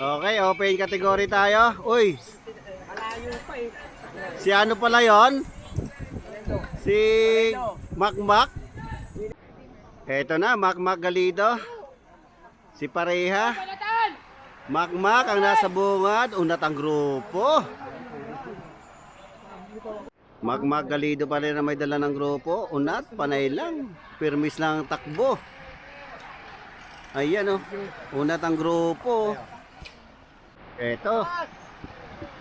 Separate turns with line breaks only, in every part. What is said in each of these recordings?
Okay, open category tayo. Uy,
Malayo pa eh.
si ano pala yon? Si Makmak. Eto na, Makmak Galido. Si Pareha. Makmak ang nasa bungad. Unat ang grupo. Makmak Galido pa rin na may dala ng grupo. Unat, panay lang. Permis lang ang takbo. Ayan o. Unat ang grupo. Eto.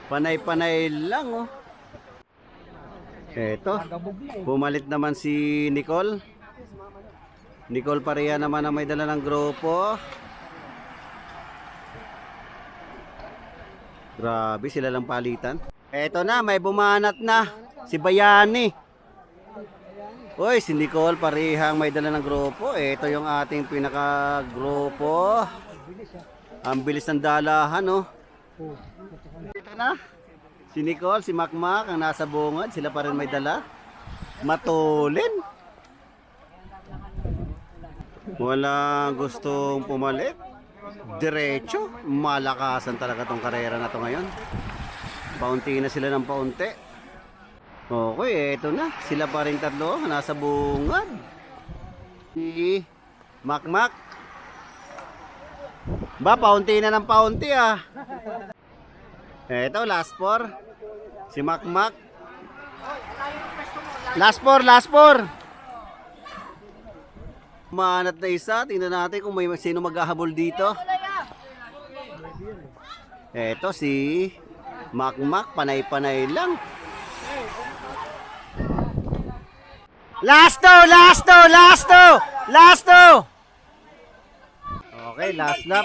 Panay-panay lang o. Eto. Pumalit naman si Nicole. Nicole Pareha naman ang may dala ng grupo. Grabe, sila lang palitan. Eto na, may bumanat na. Si Bayani. Uy, si Nicole Pareha ang may dala ng grupo. Ito yung ating pinaka-grupo. Ang bilis ng dalahan, no? Ito na. Si Nicole, si Makmak ang nasa bungad. Sila pa rin may dala. Matulin. Walang gustong pumalit. Diretso. Malakasan talaga tong karera na to ngayon. Paunti na sila ng paunti. Okay, eto na. Sila pa rin tatlo. Nasa bungad. Si Makmak. Ba, paunti na ng paunti ah. Eto, last four. Si Makmak. Last four. Manat na isa. Tingnan natin kung may sino maghahabol dito. Eto, si Makmak. Panay-panay lang. Last two. Okay, last lap.